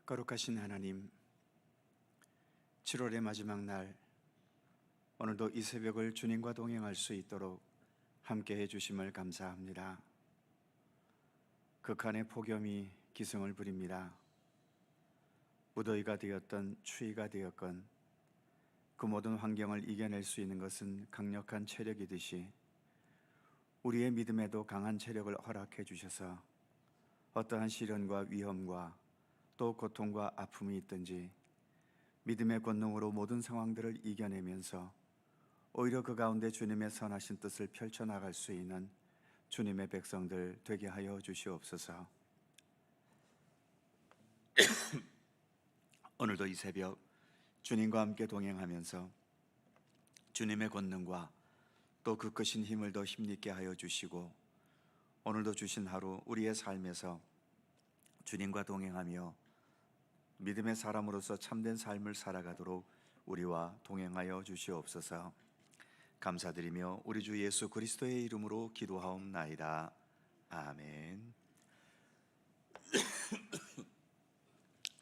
거룩하신 하나님, 7월의 마지막 날 오늘도 이 새벽을 주님과 동행할 수 있도록 함께해 주심을 감사합니다. 극한의 폭염이 기승을 부립니다. 무더위가 되었던 추위가 되었건 그 모든 환경을 이겨낼 수 있는 것은 강력한 체력이듯이 우리의 믿음에도 강한 체력을 허락해 주셔서 어떠한 시련과 위험과 또 고통과 아픔이 있든지 믿음의 권능으로 모든 상황들을 이겨내면서 오히려 그 가운데 주님의 선하신 뜻을 펼쳐나갈 수 있는 주님의 백성들 되게 하여 주시옵소서. 오늘도 이 새벽 주님과 함께 동행하면서 주님의 권능과 또 그 크신 힘을 더 힘있게 하여 주시고, 오늘도 주신 하루 우리의 삶에서 주님과 동행하며 믿음의 사람으로서 참된 삶을 살아가도록 우리와 동행하여 주시옵소서. 감사드리며 우리 주 예수 그리스도의 이름으로 기도하옵나이다. 아멘.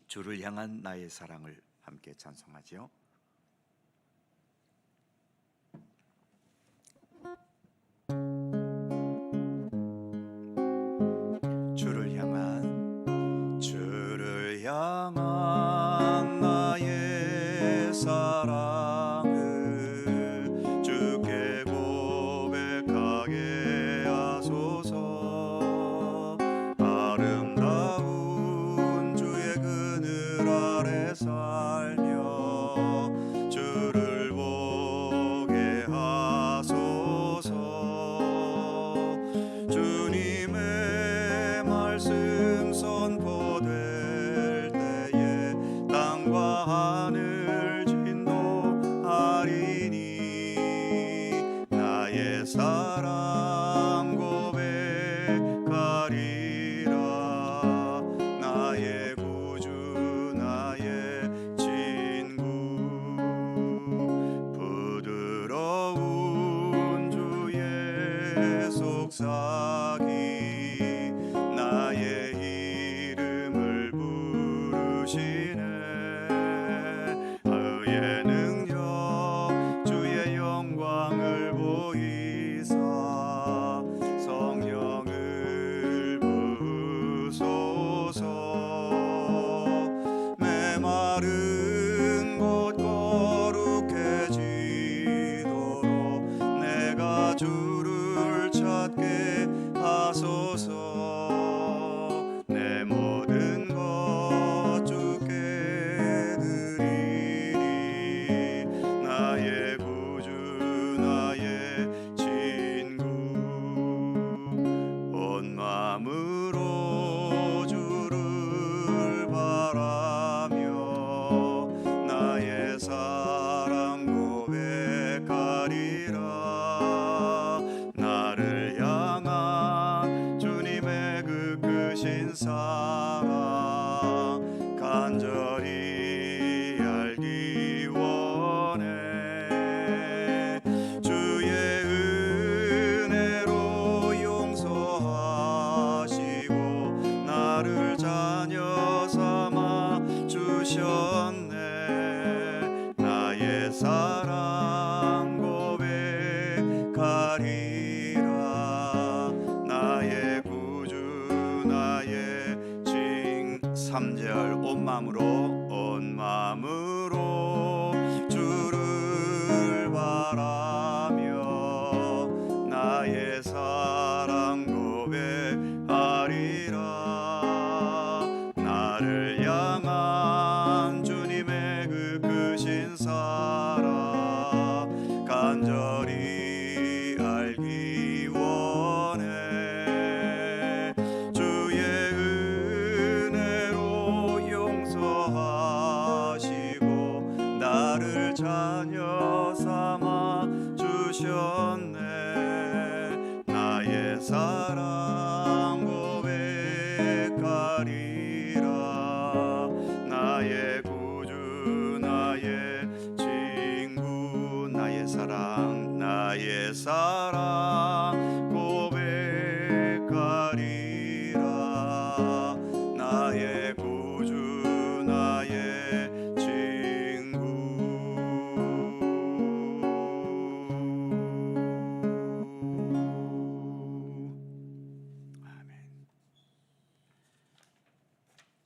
주를 향한 나의 사랑을 함께 찬송하지요. 주를 향한 나의 사랑을 주께 고백하게 하소서. 아름다운 주의 그늘 아래 살며 주를 보게 하소서. 주님의 말씀 선포될 때에 땅과 하늘 진동하리니 나의 사랑 고백하리라. 나의 구주 나의 친구, 부드러운 주의 속삭임 나의 이름을 부르시네. 의의 능력 주의 영광을 보이사 성령을 부으소서. 메마른 곳 거룩해지도록 내가 주를 찾게 하소서. 내 모든 것 주께 드리리. 나의 구주 나의 친구, 온 마음으로 주를 바라며 나의 사랑 고백하리라. 나를 향한 주님의 그 크신 사랑 간절히 알기 원해. 주의 은혜로 용서하시고 나를 자녀 삼아 주셨네. 나의 사랑 고백하리라. 나의 구주 나의 칭. 3절 온 마음으로 주를 바라며 나의 사랑 고백하리라. 나를 향한 주님의 그 크신 사랑 간절히 알기 원해. 주의 은혜로 용서하시고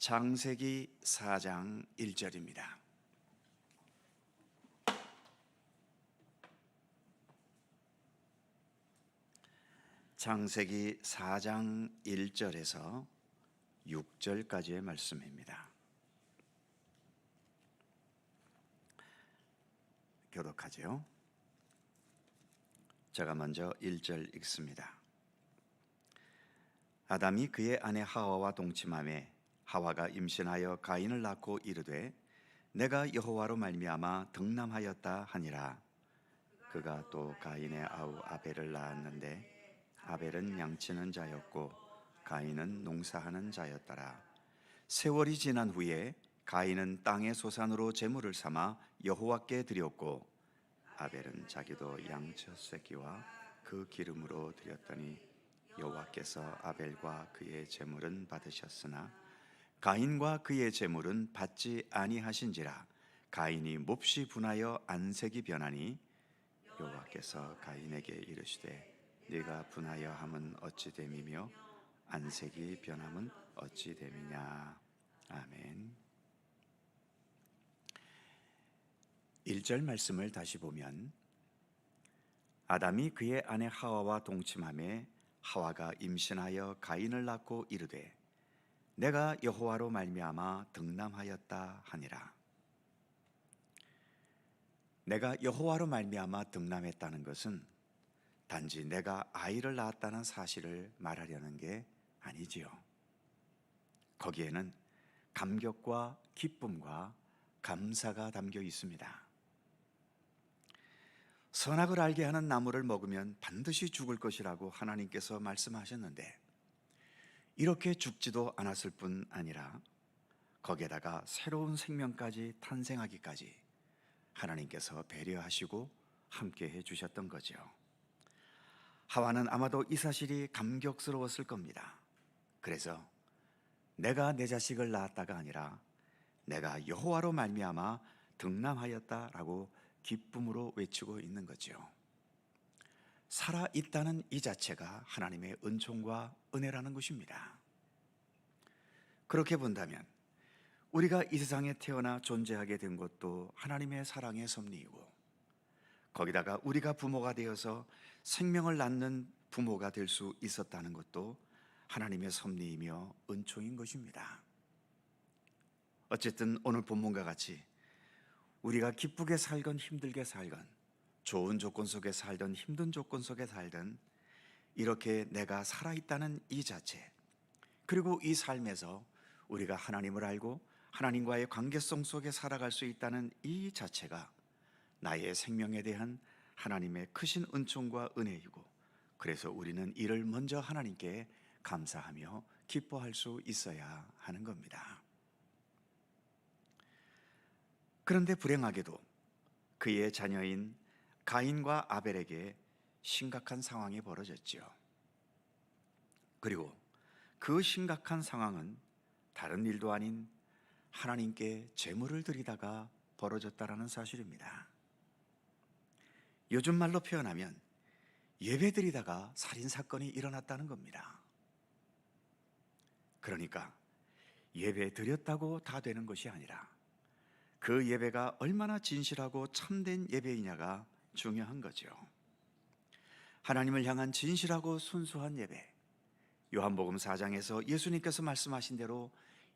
창세기 4장 1절입니다. 창세기 4장 1절에서 6절까지의 말씀입니다. 교독하죠. 제가 먼저 1절 읽습니다. 아담이 그의 아내 하와와 동침하매 하와가 임신하여 가인을 낳고 이르되 내가 여호와로 말미암아 득남하였다 하니라. 그가 또 가인의 아우 아벨을 낳았는데 아벨은 양치는 자였고 가인은 농사하는 자였더라. 세월이 지난 후에 가인은 땅의 소산으로 제물을 삼아 여호와께 드렸고 아벨은 자기도 양 첫 새끼와 그 기름으로 드렸더니 여호와께서 아벨과 그의 제물은 받으셨으나 가인과 그의 제물은 받지 아니하신지라. 가인이 몹시 분하여 안색이 변하니 여호와께서 가인에게 이르시되 네가 분하여 함은 어찌 됨이며 안색이 변함은 어찌 됨이냐. 아멘. 1절 말씀을 다시 보면 아담이 그의 아내 하와와 동침하매 하와가 임신하여 가인을 낳고 이르되 내가 여호와로 말미암아 득남하였다 하니라. 내가 여호와로 말미암아 득남했다는 것은 단지 내가 아이를 낳았다는 사실을 말하려는 게 아니지요. 거기에는 감격과 기쁨과 감사가 담겨 있습니다. 선악을 알게 하는 나무를 먹으면 반드시 죽을 것이라고 하나님께서 말씀하셨는데 이렇게 죽지도 않았을 뿐 아니라 거기에다가 새로운 생명까지 탄생하기까지 하나님께서 배려하시고 함께 해주셨던 거죠. 하와는 아마도 이 사실이 감격스러웠을 겁니다. 그래서 내가 내 자식을 낳았다가 아니라 내가 여호와로 말미암아 득남하였다라고 기쁨으로 외치고 있는 거죠. 살아있다는 이 자체가 하나님의 은총과 은혜라는 것입니다. 그렇게 본다면 우리가 이 세상에 태어나 존재하게 된 것도 하나님의 사랑의 섭리이고 거기다가 우리가 부모가 되어서 생명을 낳는 부모가 될 수 있었다는 것도 하나님의 섭리이며 은총인 것입니다. 어쨌든 오늘 본문과 같이 우리가 기쁘게 살건 힘들게 살건 좋은 조건 속에 살든 힘든 조건 속에 살든 이렇게 내가 살아있다는 이 자체, 그리고 이 삶에서 우리가 하나님을 알고 하나님과의 관계성 속에 살아갈 수 있다는 이 자체가 나의 생명에 대한 하나님의 크신 은총과 은혜이고 그래서 우리는 이를 먼저 하나님께 감사하며 기뻐할 수 있어야 하는 겁니다. 그런데 불행하게도 그의 자녀인 가인과 아벨에게 심각한 상황이 벌어졌지요. 그리고 그 심각한 상황은 다른 일도 아닌 하나님께 제물을 드리다가 벌어졌다라는 사실입니다. 요즘 말로 표현하면 예배 드리다가 살인사건이 일어났다는 겁니다. 그러니까 예배 드렸다고 다 되는 것이 아니라 그 예배가 얼마나 진실하고 참된 예배이냐가 중요한 거죠. 하나님을 향한 진실하고 순수한 예배, 요한복음 4장에서 예수님께서 말씀하신 대로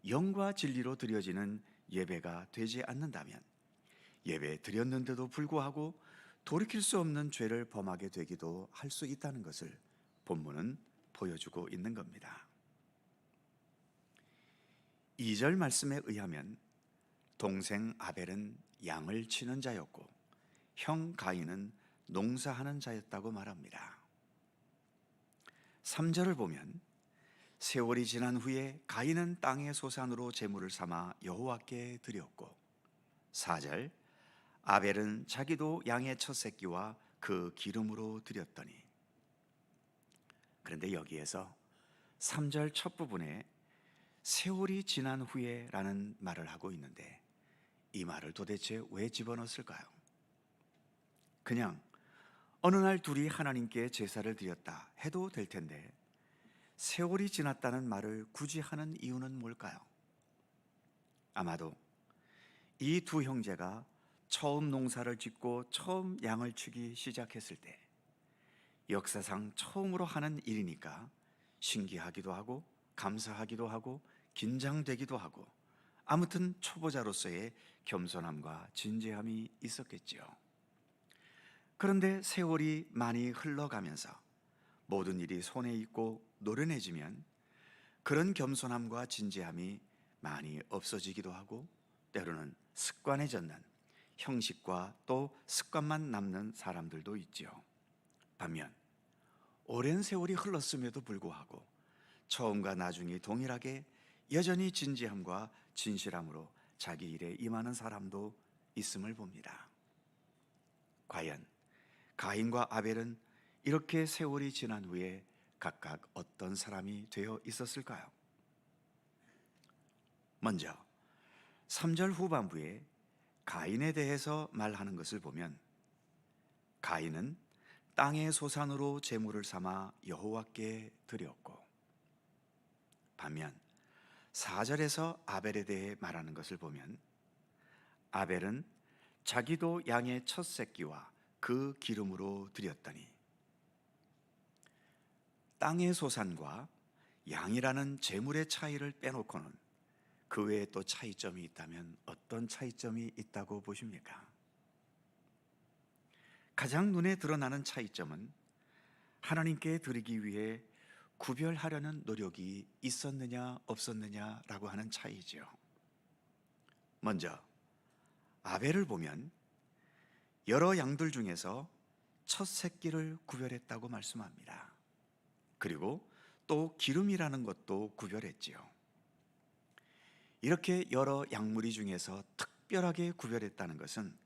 영과 진리로 드려지는 예배가 되지 않는다면 예배 드렸는데도 불구하고 돌이킬 수 없는 죄를 범하게 되기도 할 수 있다는 것을 본문은 보여주고 있는 겁니다. 2절 말씀에 의하면 동생 아벨은 양을 치는 자였고 형 가인은 농사하는 자였다고 말합니다. 3절을 보면 세월이 지난 후에 가인은 땅의 소산으로 제물을 삼아 여호와께 드렸고 4절 아벨은 자기도 양의 첫 새끼와 그 기름으로 드렸더니. 그런데 여기에서 3절 첫 부분에 세월이 지난 후에 라는 말을 하고 있는데 이 말을 도대체 왜 집어넣었을까요? 그냥 어느 날 둘이 하나님께 제사를 드렸다 해도 될 텐데 세월이 지났다는 말을 굳이 하는 이유는 뭘까요? 아마도 이 두 형제가 처음 농사를 짓고 처음 양을 치기 시작했을 때 역사상 처음으로 하는 일이니까 신기하기도 하고 감사하기도 하고 긴장되기도 하고 아무튼 초보자로서의 겸손함과 진지함이 있었겠지요. 그런데 세월이 많이 흘러가면서 모든 일이 손에 있고 노련해지면 그런 겸손함과 진지함이 많이 없어지기도 하고 때로는 습관해졌는 형식과 또 습관만 남는 사람들도 있지요. 반면 오랜 세월이 흘렀음에도 불구하고 처음과 나중이 동일하게 여전히 진지함과 진실함으로 자기 일에 임하는 사람도 있음을 봅니다. 과연 가인과 아벨은 이렇게 세월이 지난 후에 각각 어떤 사람이 되어 있었을까요? 먼저 3절 후반부에 가인에 대해서 말하는 것을 보면 가인은 땅의 소산으로 제물을 삼아 여호와께 드렸고, 반면 4절에서 아벨에 대해 말하는 것을 보면 아벨은 자기도 양의 첫 새끼와 그 기름으로 드렸더니, 땅의 소산과 양이라는 제물의 차이를 빼놓고는 그 외에 또 차이점이 있다면 어떤 차이점이 있다고 보십니까? 가장 눈에 드러나는 차이점은 하나님께 드리기 위해 구별하려는 노력이 있었느냐 없었느냐라고 하는 차이죠. 먼저 아벨을 보면 여러 양들 중에서 첫 새끼를 구별했다고 말씀합니다. 그리고 또 기름이라는 것도 구별했지요. 이렇게 여러 양무리 중에서 특별하게 구별했다는 것은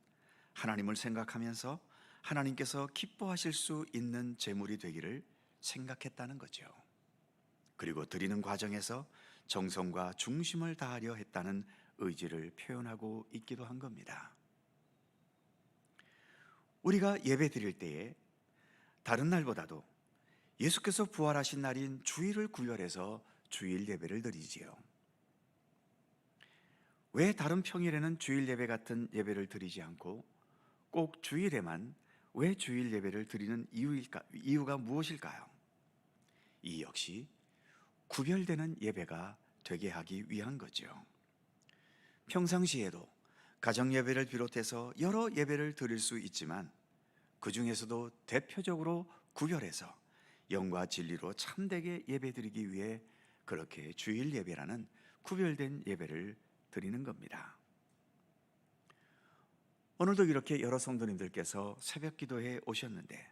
하나님을 생각하면서 하나님께서 기뻐하실 수 있는 제물이 되기를 생각했다는 거죠. 그리고 드리는 과정에서 정성과 중심을 다하려 했다는 의지를 표현하고 있기도 한 겁니다. 우리가 예배 드릴 때에 다른 날보다도 예수께서 부활하신 날인 주일을 구별해서 주일 예배를 드리지요. 왜 다른 평일에는 주일 예배 같은 예배를 드리지 않고 꼭 주일에만 왜 주일 예배를 드리는 이유가 무엇일까요? 이 역시 구별되는 예배가 되게 하기 위한 거죠. 평상시에도 가정 예배를 비롯해서 여러 예배를 드릴 수 있지만 그 중에서도 대표적으로 구별해서 영과 진리로 참되게 예배드리기 위해 그렇게 주일 예배라는 구별된 예배를 드리는 겁니다. 오늘도 이렇게 여러 성도님들께서 새벽 기도에 오셨는데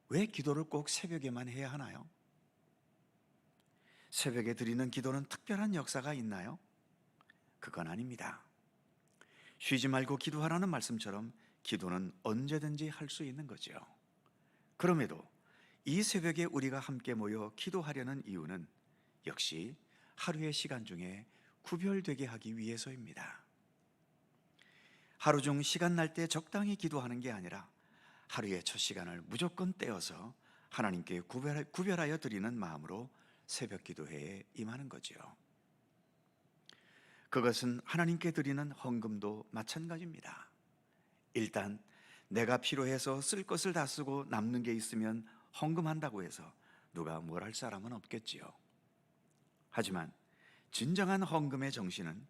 왜 기도를 꼭 새벽에만 해야 하나요? 새벽에 드리는 기도는 특별한 역사가 있나요? 그건 아닙니다. 쉬지 말고 기도하라는 말씀처럼 기도는 언제든지 할 수 있는 거죠. 그럼에도 이 새벽에 우리가 함께 모여 기도하려는 이유는 역시 하루의 시간 중에 구별되게 하기 위해서입니다. 하루 중 시간 날 때 적당히 기도하는 게 아니라 하루의 첫 시간을 무조건 떼어서 하나님께 구별하여 드리는 마음으로 새벽 기도회에 임하는 거죠. 그것은 하나님께 드리는 헌금도 마찬가지입니다. 일단 내가 필요해서 쓸 것을 다 쓰고 남는 게 있으면 헌금한다고 해서 누가 뭘 할 사람은 없겠지요. 하지만 진정한 헌금의 정신은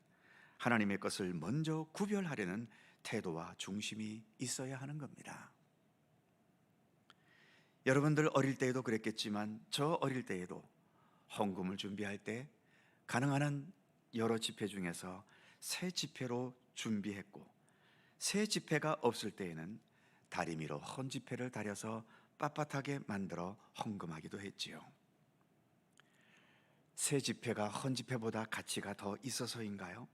하나님의 것을 먼저 구별하려는 태도와 중심이 있어야 하는 겁니다. 여러분들 어릴 때에도 그랬겠지만 저 어릴 때에도 헌금을 준비할 때 가능한 한 여러 지폐 중에서 새 지폐로 준비했고, 새 지폐가 없을 때에는 다리미로 헌 지폐를 다려서 빳빳하게 만들어 헌금하기도 했지요. 새 지폐가 헌 지폐보다 가치가 더 있어서인가요?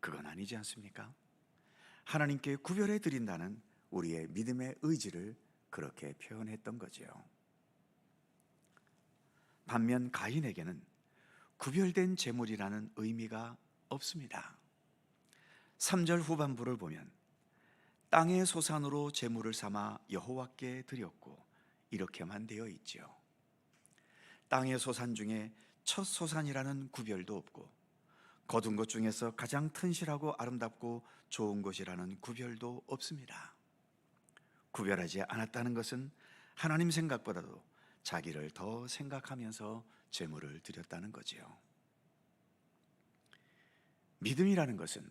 그건 아니지 않습니까? 하나님께 구별해 드린다는 우리의 믿음의 의지를 그렇게 표현했던 거지요. 반면 가인에게는 구별된 제물이라는 의미가 없습니다. 3절 후반부를 보면 땅의 소산으로 제물을 삼아 여호와께 드렸고 이렇게만 되어 있지요. 땅의 소산 중에 첫 소산이라는 구별도 없고 거둔 것 중에서 가장 튼실하고 아름답고 좋은 것이라는 구별도 없습니다. 구별하지 않았다는 것은 하나님 생각보다도 자기를 더 생각하면서 제물을 드렸다는 거지요. 믿음이라는 것은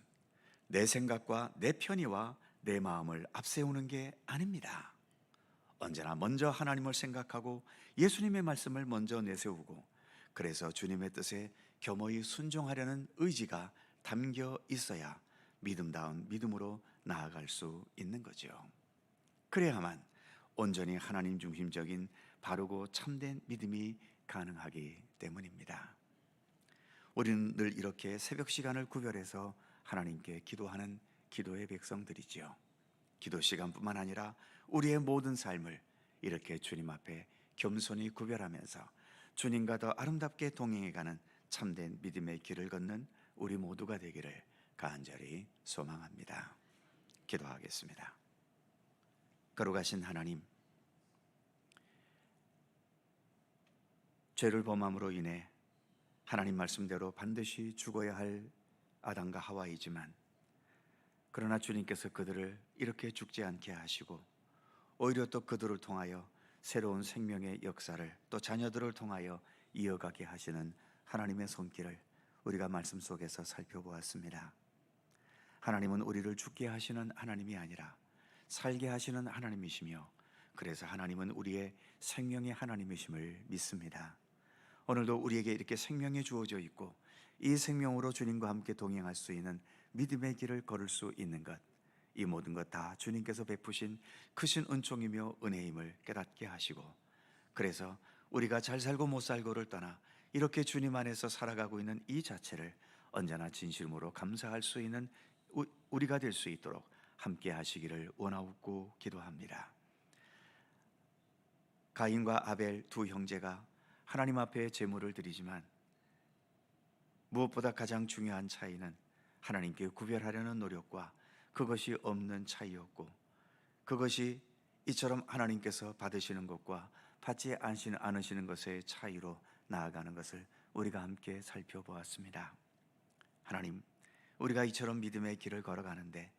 내 생각과 내 편의와 내 마음을 앞세우는 게 아닙니다. 언제나 먼저 하나님을 생각하고 예수님의 말씀을 먼저 내세우고, 그래서 주님의 뜻에 겸허히 순종하려는 의지가 담겨 있어야 믿음다운 믿음으로 나아갈 수 있는 거죠. 그래야만 온전히 하나님 중심적인 바르고 참된 믿음이 가능하기 때문입니다. 우리는 늘 이렇게 새벽 시간을 구별해서 하나님께 기도하는 기도의 백성들이지요. 기도 시간뿐만 아니라 우리의 모든 삶을 이렇게 주님 앞에 겸손히 구별하면서 주님과 더 아름답게 동행해가는 참된 믿음의 길을 걷는 우리 모두가 되기를 간절히 소망합니다. 기도하겠습니다. 거룩하신 하나님, 죄를 범함으로 인해 하나님 말씀대로 반드시 죽어야 할 아담과 하와이지만, 그러나 주님께서 그들을 이렇게 죽지 않게 하시고 오히려 또 그들을 통하여 새로운 생명의 역사를 또 자녀들을 통하여 이어가게 하시는 하나님의 손길을 우리가 말씀 속에서 살펴보았습니다. 하나님은 우리를 죽게 하시는 하나님이 아니라 살게 하시는 하나님이시며, 그래서 하나님은 우리의 생명의 하나님이심을 믿습니다. 오늘도 우리에게 이렇게 생명이 주어져 있고 이 생명으로 주님과 함께 동행할 수 있는 믿음의 길을 걸을 수 있는 것, 이 모든 것 다 주님께서 베푸신 크신 은총이며 은혜임을 깨닫게 하시고, 그래서 우리가 잘 살고 못 살고를 떠나 이렇게 주님 안에서 살아가고 있는 이 자체를 언제나 진실으로 감사할 수 있는 우리가 될 수 있도록 함께 하시기를 원하옵고 기도합니다. 가인과 아벨 두 형제가 하나님 앞에 제물을 드리지만 무엇보다 가장 중요한 차이는 하나님께 구별하려는 노력과 그것이 없는 차이였고, 그것이 이처럼 하나님께서 받으시는 것과 받지 않으시는 것의 차이로 나아가는 것을 우리가 함께 살펴보았습니다. 하나님, 우리가 이처럼 믿음의 길을 걸어가는데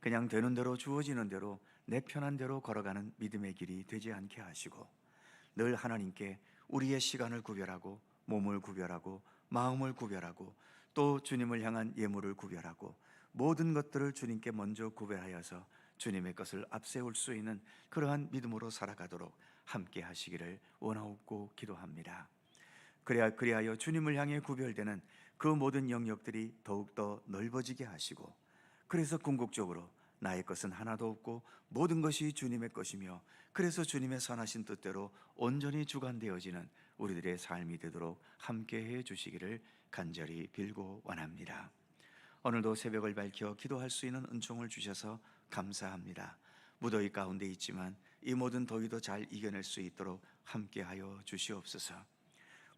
그냥 되는 대로 주어지는 대로 내 편한 대로 걸어가는 믿음의 길이 되지 않게 하시고, 늘 하나님께 우리의 시간을 구별하고 몸을 구별하고 마음을 구별하고 또 주님을 향한 예물을 구별하고 모든 것들을 주님께 먼저 구별하여서 주님의 것을 앞세울 수 있는 그러한 믿음으로 살아가도록 함께 하시기를 원하옵고 기도합니다. 그리하여 주님을 향해 구별되는 그 모든 영역들이 더욱더 넓어지게 하시고, 그래서 궁극적으로 나의 것은 하나도 없고 모든 것이 주님의 것이며, 그래서 주님의 선하신 뜻대로 온전히 주관되어지는 우리들의 삶이 되도록 함께해 주시기를 간절히 빌고 원합니다. 오늘도 새벽을 밝혀 기도할 수 있는 은총을 주셔서 감사합니다. 무더위 가운데 있지만 이 모든 더위도 잘 이겨낼 수 있도록 함께하여 주시옵소서.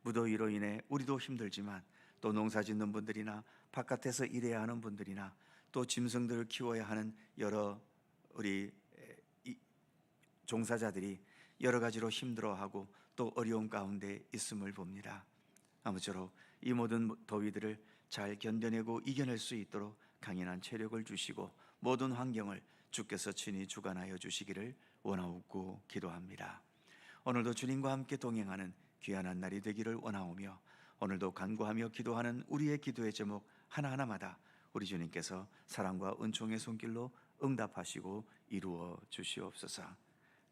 무더위로 인해 우리도 힘들지만 또 농사 짓는 분들이나 바깥에서 일해야 하는 분들이나 또 짐승들을 키워야 하는 여러 우리 종사자들이 여러 가지로 힘들어하고 또 어려운 가운데 있음을 봅니다. 아무쪼록 이 모든 더위들을 잘 견뎌내고 이겨낼 수 있도록 강인한 체력을 주시고 모든 환경을 주께서 친히 주관하여 주시기를 원하옵고 기도합니다. 오늘도 주님과 함께 동행하는 귀한 날이 되기를 원하오며, 오늘도 간구하며 기도하는 우리의 기도의 제목 하나하나마다 우리 주님께서 사랑과 은총의 손길로 응답하시고 이루어 주시옵소서.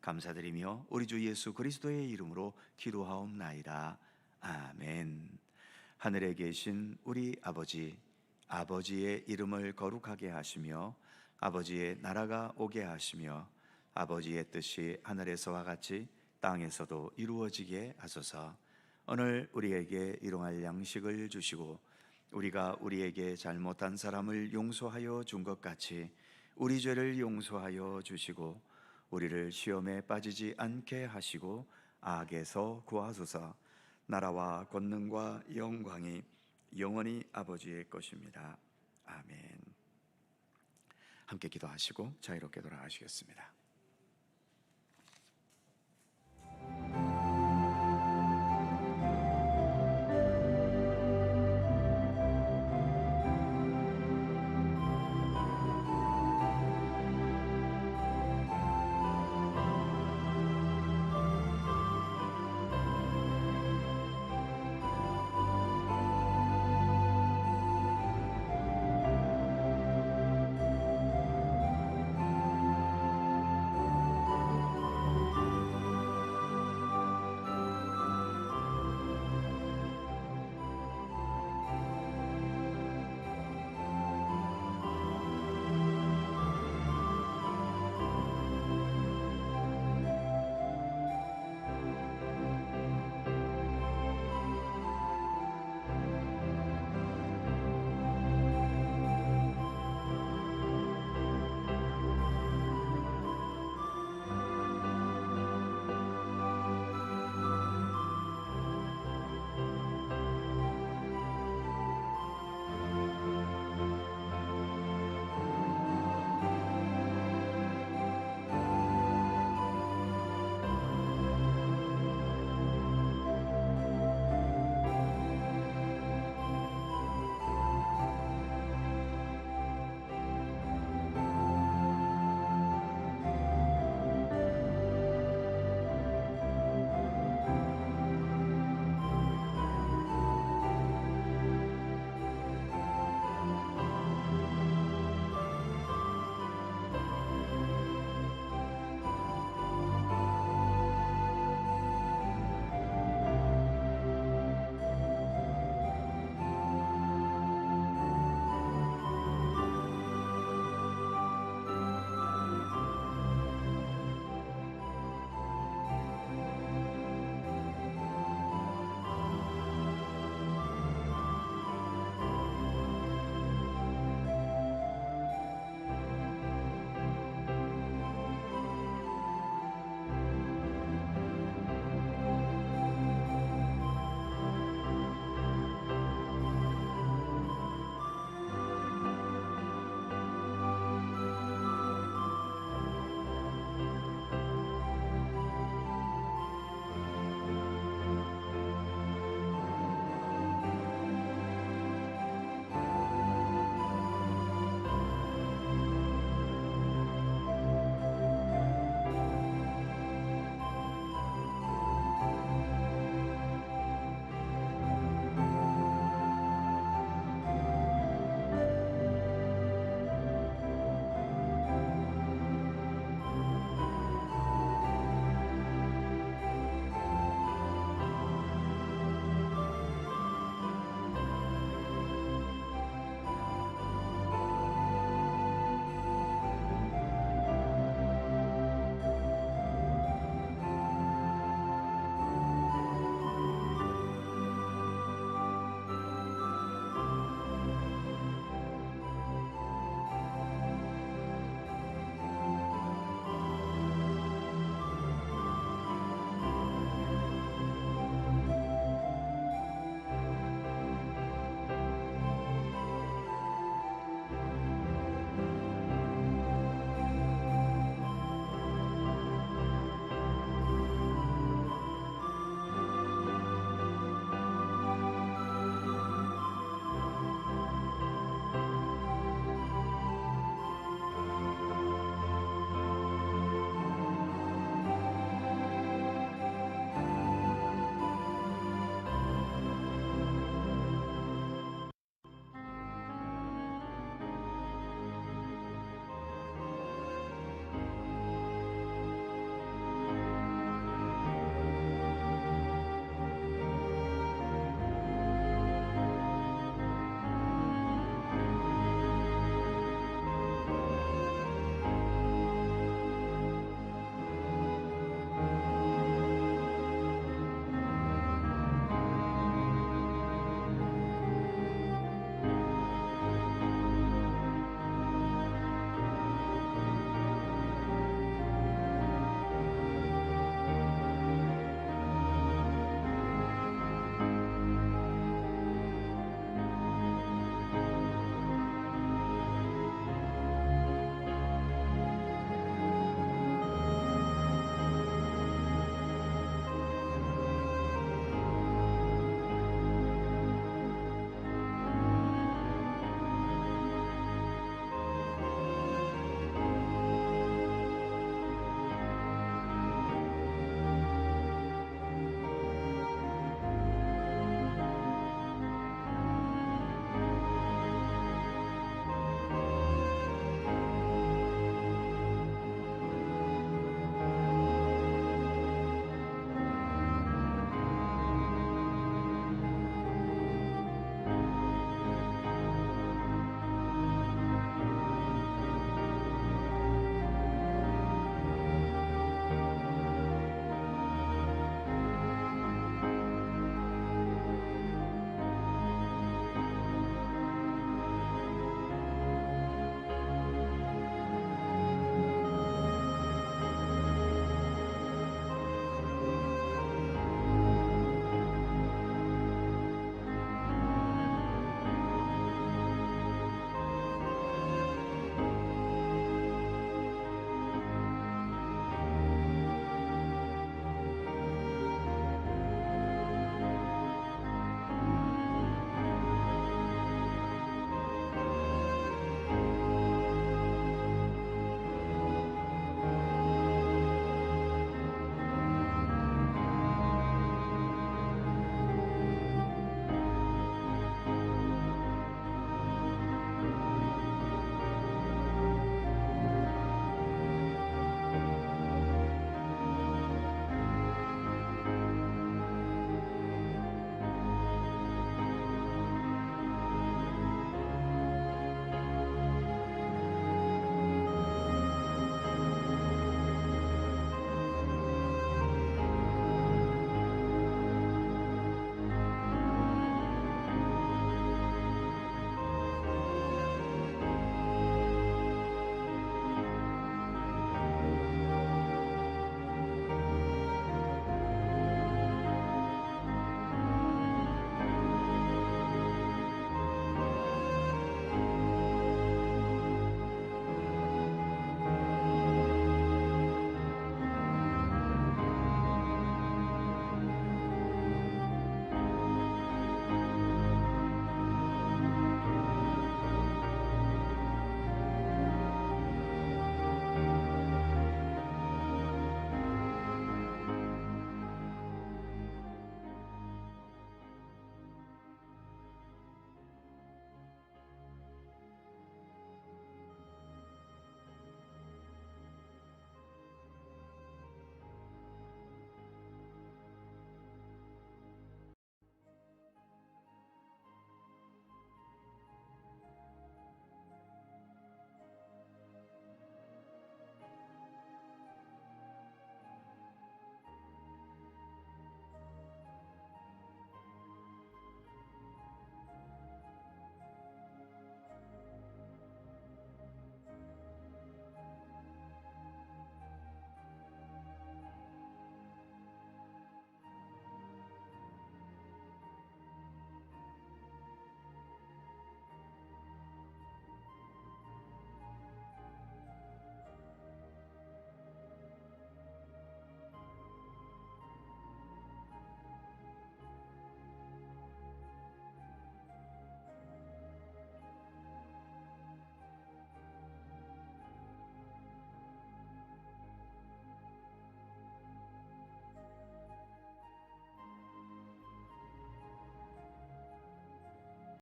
감사드리며 우리 주 예수 그리스도의 이름으로 기도하옵나이다. 아멘. 하늘에 계신 우리 아버지, 아버지의 이름을 거룩하게 하시며 아버지의 나라가 오게 하시며 아버지의 뜻이 하늘에서와 같이 땅에서도 이루어지게 하소서. 오늘 우리에게 일용할 양식을 주시고 우리가 우리에게 잘못한 사람을 용서하여 준 것 같이 우리 죄를 용서하여 주시고 우리를 시험에 빠지지 않게 하시고 악에서 구하소서. 나라와 권능과 영광이 영원히 아버지의 것입니다. 아멘. 함께 기도하시고 자유롭게 돌아가시겠습니다.